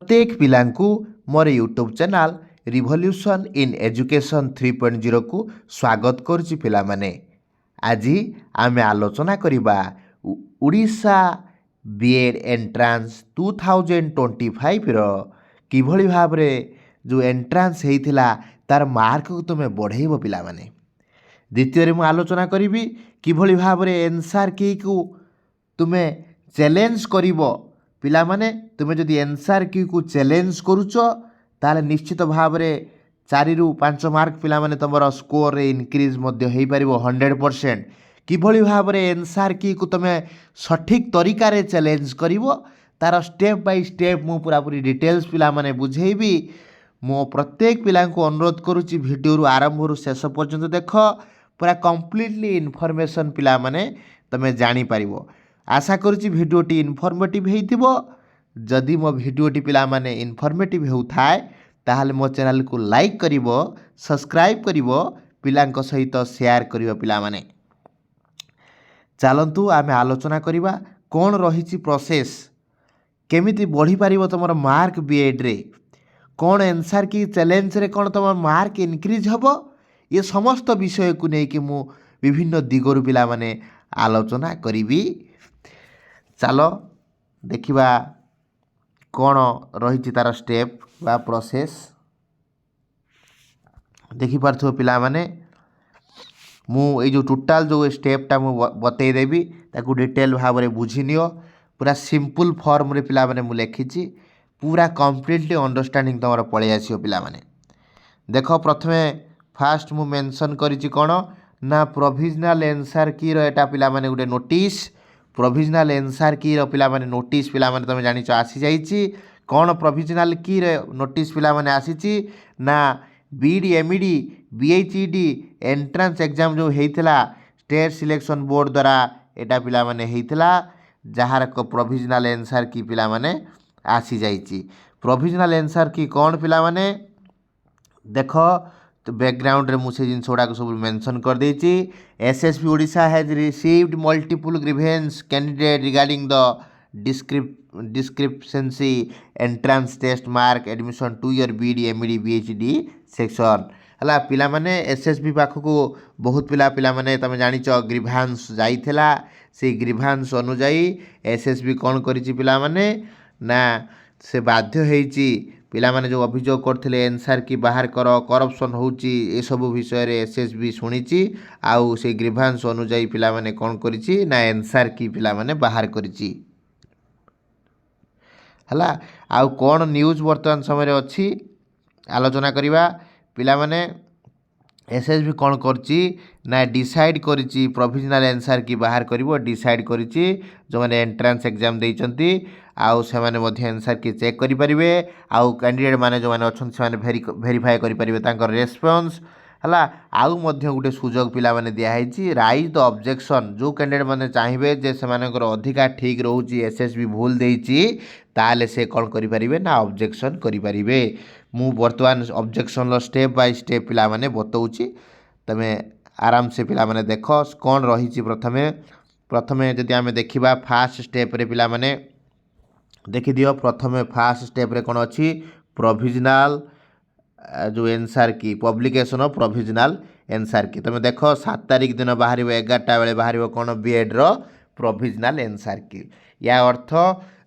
प्रत्येक पिलांकु मोर YouTube channel revolution in education 3.0 को स्वागत करुच्ची पिला माने। आज आमे आलोचना करिबा उड़ीसा बीएड एंट्रांस 2025 रो किभली भाबरे जो एंट्रांस हेइथिला तार मार्क को तुमे बढ़ेइबो पिला माने। द्वितीय रे मु आलोचना करिबी किभली भाबरे एनसर की को तुमे चैलेंज करिबो पिला माने। तुमे जदि एनसर की को चैलेंज करूच ताले निश्चित भाबरे 4 रु 5 मार्क पिला माने तमरो स्कोर रे इनक्रीज मध्य हेइ परिबो 100%। किभली भाबरे एनसर की को तुमे सठिक तरीका रे चैलेंज करिवो तार स्टेप बाय स्टेप मु पूरा पूरी डिटेल्स पिला माने बुझेइबी। मो प्रत्येक पिला को अनुरोध करूची वीडियो रु आरंभ रु शेष पर्यंत देख पूरा कंप्लीटली इनफॉरमेशन पिला माने तमे जानि परिवो। आशा करूची वीडियोटी इनफॉर्मेटिव हेइथिबो। जदि मो वीडियोटी पिला माने इनफॉर्मेटिव हेउथाय ताहाले मो चैनल को लाइक करिवो, सब्सक्राइब करिवो, पिलांक सहित शेयर करिवो पिला माने। चलंतु आमे आलोचना करिबा कोन रहिची प्रोसेस, केमिति बढ़ी पारिबो तमर मार्क बीएड रे, कोन आंसर की चैलेंज रे कोन तमर मार्क इनक्रीज हबो। ये समस्त विषय को नहीं कि मु विभिन्न दिगरु पिला माने आलोचना करिबी। चलो देखिबा कोन रहिची तार स्टेप बा प्रोसेस। देखि पारथो पिला माने मु ए जो टोटल जो स्टेप टा मु बतै देबी ताकू डिटेल भाव रे बुझी नियो। पूरा सिंपल फॉर्म रे पिला माने मु लेखिची, पूरा कंप्लीटली अंडरस्टैंडिंग तमर पळे आसीयो पिला माने। देखो प्रथमे फास्ट मु मेंशन करिची कोन ना प्रोविजनल आंसर की रो एटा पिला माने गुटे नोटिस। प्रोविजनल आंसर की रो पिला माने नोटिस पिला माने तमे जानि छ आसी जाईची। कोन प्रोविजनल की रे नोटिस पिला माने आसीची ना बीडी एमईडी बीएचईडी एंट्रेंस एग्जाम जो हेइथिला स्टेट सिलेक्शन बोर्ड द्वारा एटा पिला माने हेइथिला, जहार को प्रोविजनल आंसर की पिला माने आसी जाईची। प्रोविजनल आंसर की कोन पिला माने देखो तो बैकग्राउंड रे मुझे जिन सोडा को सब मेंशन कर देची। SSB Odisha has received multiple grievance candidate regarding the discrepancy entrance test mark admission two year BEd MEd BHD section हला पिला माने एसएसबी पाख को बहुत पिला माने तमे जानि छ ग्रीवांस जाइथिला। से ग्रीवांस अनुजाई एसएसबी कोन करिछि पिला माने ना से बाध्य हेइछि पिला माने जो अभियोग करथिले आंसर की बाहर करो करप्शन होउची ए सब विषय रे एसएसबी सुनिची। आउ से ग्रीवांस अनुजाई पिला माने कोन करिछि ना आंसर की पिला माने बाहर करिछि हला। आउ कोन न्यूज वर्तमान समय रे अछि आलोचना करिबा पिला माने एसएसबी कोन करछि ना डिसाइड करिछि प्रोविजनल आंसर की बाहर करिवो डिसाइड करिछि। जो माने एंट्रेंस एग्जाम देइचंती आउ से माने मध्ये आंसर की चेक करि परिबे। आउ कैंडिडेट माने जो माने अछन से माने वेरीफाई करि परिबे तांकर रेस्पॉन्स हला। आउ मध्ये गुटे सुजोग पिला माने दिया हेछि राइज द ऑब्जेक्शन। जो कैंडिडेट माने चाहिबे जे से मानकर अधिका ठीक रहउची एसएसबी भूल देइची ताले से कोन करि परिबे ना ऑब्जेक्शन करि परिबे। मु वर्तमान objection low step by step पिला माने बतौची, तमे आराम से पिला माने देखो कोन रहिची। प्रथमे जदि आमे देखिबा फास्ट स्टेप रे पिला माने देखि दियो। प्रथमे फास्ट स्टेप रे कोन अछि प्रोविजनल जो आंसर की पब्लिकेशन ऑफ प्रोविजनल आंसर की तमे देखो 7 तारिख दिन बाहरिबो 11टा बेले बाहरिबो कोन बीएड रो प्रोविजनल आंसर की। या अर्थ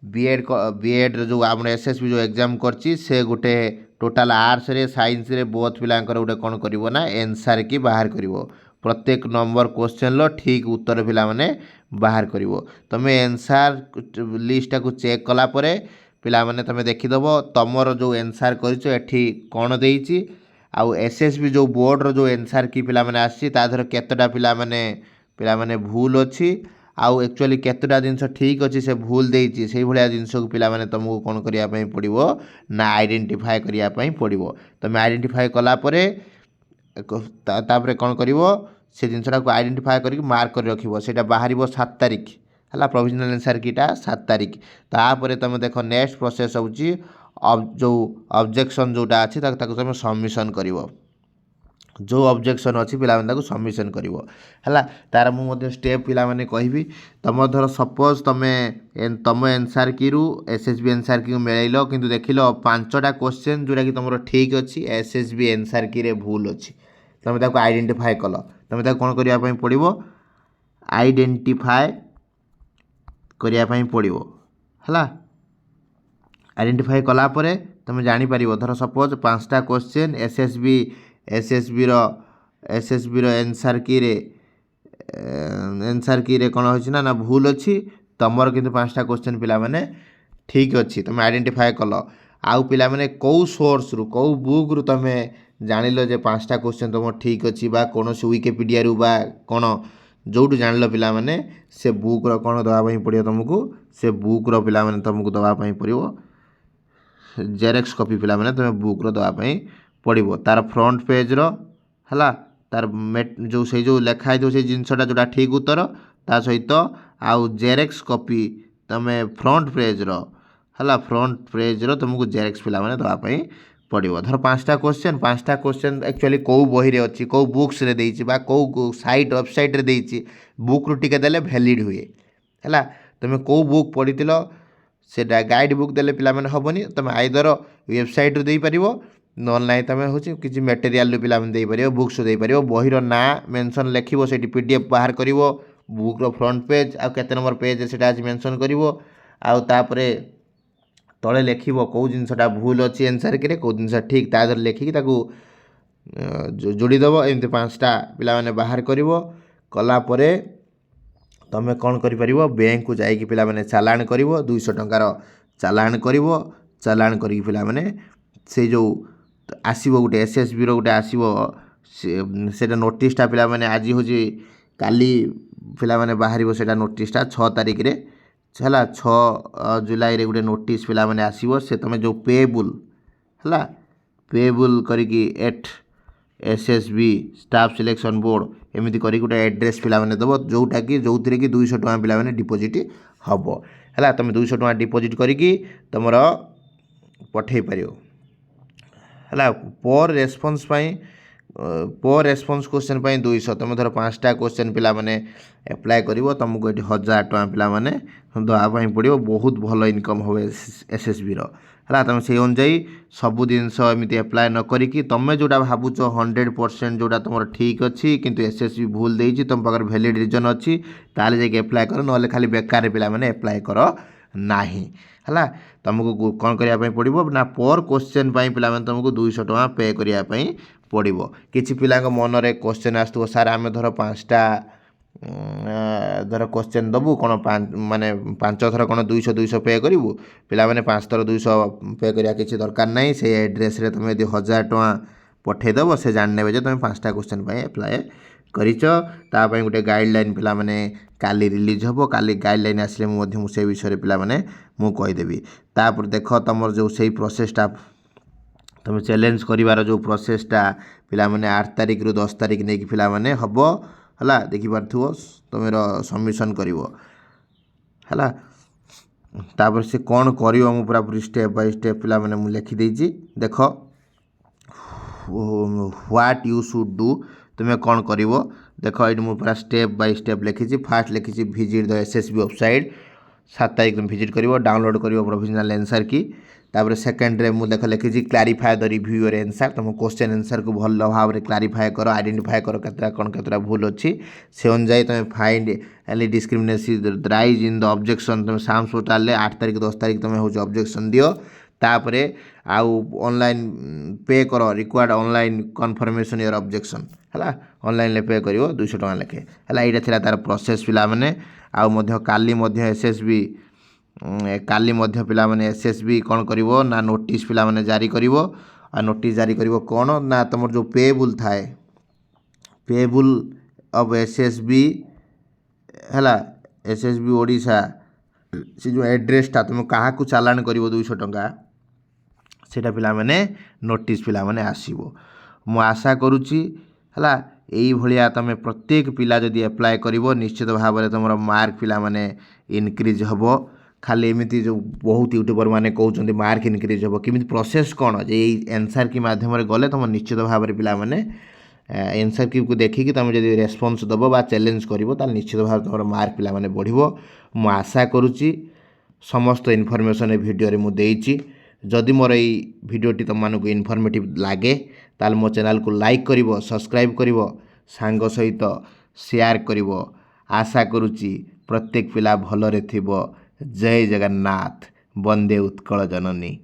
बीएड जो हमर एसएसबी जो एग्जाम करछि से गुटे टोटल आर्ट्स रे साइंस रे बोथ पिलांकर गुटे कोन करिवो ना आंसर की बाहर करिवो। प्रत्येक नंबर क्वेश्चन लो ठीक उत्तर पिला माने बाहर करिवो। तमे आंसर लिस्ट को चेक कला परे पिला माने तमे देखि दबो तमरो जो आंसर करिछो एठी कोन देइछि। आउ एसएसबी जो बोर्ड रो जो आंसर की पिला माने आछि ता धर केतटा पिला माने भूल अछि आउ एक्चुअली केतटा जिंस ठीक अछि से भूल देइछि। सेही भलिया जिंस को पिला माने तुमको कोन करिया पई पड़िवो ना आइडेंटिफाई करिया पई पड़िवो। तमे आइडेंटिफाई कला परे तापरे कोन करिवो से जिंसटा को आइडेंटिफाई करी मार्क कर रखिवो। सेटा बाहरिवो 7 तारिख हला प्रोविजनल आंसर कीटा 7 तारिख। तापरे तमे देखो नेक्स्ट प्रोसेस होउची जो ऑब्जेक्शन जोटा अछि ताको तमे सबमिशन करिवो। जो ऑब्जेक्शन अच्छी पे सबमिशन कर तार मुझे स्टेप पे कहि तुम धर सपोज तुम एनसार की रु एसएसबी एनसार की मिलैल कि देख लो 5टा क्वेश्चन जोटा कि तुम ठीक अच्छी एसएसबी एनसार की भूल अच्छी तुम आइडेंटिफाए कल तुम कौन करने पड़ो आइडेंटिफाए करने पड़ो है आइडेंटिफाई कलापर तुम जापर धर सपोज 5टा क्वेश्चन एसएसबी रो एनसार की कौन हो ना भूल अच्छी तुमर कि 5टा क्वेश्चन पे ठीक अच्छी तुम आइडेंटिफाए कल आउ पे कौ सोर्स रु कौ बुक रु तुम जानिल जे 5टा क्वेश्चन तुम ठीक अच्छी कौन से विकिपीडिया रु बा कौन जोटू जानिल पे से बुक रो कौन दवाई पड़ो तुमको से बुक रो पे तुमको दवाई पड़ो जेरेक्स कॉपी पिला माने तुम बुक रो दवाई पड़ो तार फ्रंट पेज रो हला तार जो से जो लेखा है से जिनसटा जोटा ठीक उत्तर ता सहित आउ जेरेक्स कॉपी तुम फ्रंट पेज रो हला फ्रंट पेज रो तुमको जेरेक्स पिला माने दवाई पड़ो धर 5टा क्वेश्चन एक्चुअली कौ बही रे अच्छी कौ बुक्स रे देइछि बा कौ साइट वेबसाइट रे देइछि बुक रु टिके देले वैलिड हुए है तुम कौ बुक पढ़ी से गाइड बुक देले पिला माने हबनी तुम आइदर वेबसाइट रू दे पारिबो नॉन तुम हूँ किसी मटेरियल पे बुक्स दे पार बहीर ना मेंशन लिखो से पीडीएफ बाहर कर बुक रो फ्रंट पेज आ केते नंबर पेज से आज मेंशन कर तले लिख कौ जिनसा भूल अच्छी एनसार के कौ जिन ठीक तादर लिखिकी जोड़ीदेव एमती 5टा पे बाहर कलापर तुम कौन कर बैंक को जाइए पे चालाण कर 200 टंकार चालाण कर चालाण कर पे से जो आसो गोटे एसएसबी रो गोटे आसो से नोटिसटा पे आज हूँ काली पे बाहर से नोटिसटा 6 तारिख रे है 6 जुलाई रे गोटे नोटिस पे आसो से तुम जो पेबुल है पेबुल करी at SSB staff selection board एमती कर गोटे एड्रेस पे दब जोटा कि जो थी कि 200 टଙ୍କା पे डिपोजिट हम है तुम 200 टଙ୍କା डिपोजिट करी तुम पठे पार है पर रेस्पॉन्स क्वेश्चन 200 तुम धर 5टा क्वेश्चन पे एप्लाय कर तुमको ये 1000 टଙ୍କା पे दवाई पड़ो बहुत भल इनकम हो एसएसबी है तुम से अनुजाई सब जिनस एमती एप्लाय न करी तुम जोटा भावुच 100% जोटा तुम ठीक अच्छी किंतु एसएसबी भूल देती तुम पाखे वैलिड रीजन अच्छी ताले जाके एप्लाय कर ना खाली बेकार पे एप्लाय कर ना है तुमको कौन करने पड़ो ना पर क्वेश्चन पे तुमको 200 टଙ୍କା पे करने पड़ो किसी पिला मन में क्वेश्चन आसो सार आम धर 5टा धर क्वेश्चन दबु कौन माने 5 थर कौन 200 पे करूँ पे 5 थर 200 पे करा किसी दरकार ना से एड्रेस रे तुम यदि 1000 टଙ୍କା पठेदेव से जाने जे तुम 5टा क्वेश्चन एप्लाय कर गोटे गाइडलाइन पे काली रिलीज हम काली गाइडलाइन आसिले मुझे विषय पे मुझेदेवी तापर देख तुम जो से प्रोसेसटा तुम चैलेंज करार जो प्रोसेसटा पे 8 तारिख रु 10 तारिख नहीं पिला हम है देखिपार तुम सबमिशन कर तापर से कौन कर पूरा पूरी स्टेप बाय स्टेप पिला मुझे लिखिदे देख व्हाट यू शुड डू तुम्हें कौन कर देख ये मुझे पूरा स्टेप बाय स्टेप लिखी फास्ट लिखी विजिट द एसएसबी वेबसाइट 7 तारिख तुम विजिट कर डाउनलोड कर प्रोविजनल आंसर की तापर सेकेंड रे मुझे देख लिखी क्लारीफाए द रिव्यू योर आंसर तुम क्वेश्चन आंसर को भल भाव में क्लारीफाए कर आइडेंटिफाए कर केतरा भूल अच्छी से अनुजाई तुम find any discrimination rise in the objection तुम साम्स पोर्टाल 8 तारिख 10 तारिख तुम हूँ ऑब्जेक्शन दियो तापर आउ ऑनलाइन पे कर required online confirmation your objection है ऑनलाइन पे कर 200 टଙ୍କା लेखे है यहाँ तार प्रोसेस पिला आउ काली एसएसबी काली पिला एसएसबी कौन करिवो ना नोटिस पिला जारी करिवो आ नोटिस जारी करिवो कौन ना तुम जो पेबुल थाए पेबुल ऑफ एसएसबी है एसएसबी ओडिशा से जो एड्रेसटा तुम क्या चालान कर 200 टଙ୍କା सेटा पिला नोटिस पिला आसो मु आशा करुच्ची है यही भाया तुम प्रत्येक पिला जदि एप्लाय कर निश्चित भाव में तुम मार्क पिला इनक्रिज हम खाली एमती जो बहुत यूट्यूबर मैंने कहते मार्क इनक्रिज हम किमी प्रोसेस कौन जे आंसर की मध्यम गले तुम निश्चित भाव में पिला एनसर की को देखिकी तुम जब रेस्पन्स दब बा चैलेंज कर निश्चित भाव तुम मार्क पे बढ़ो मु आशा करुच्ची समस्त इनफर्मेशन ए भिडियो मुझे जदि मोर ये भिडियोटी तुम मानक इनफर्मेटिव लगे ताल मो चैनल को लाइक कर सब्सक्राइब कर सांग सहित शेयर कर आशा करुच्ची प्रत्येक पिला भलरे थिबो। जय जगन्नाथ। वंदे उत्कल जननी।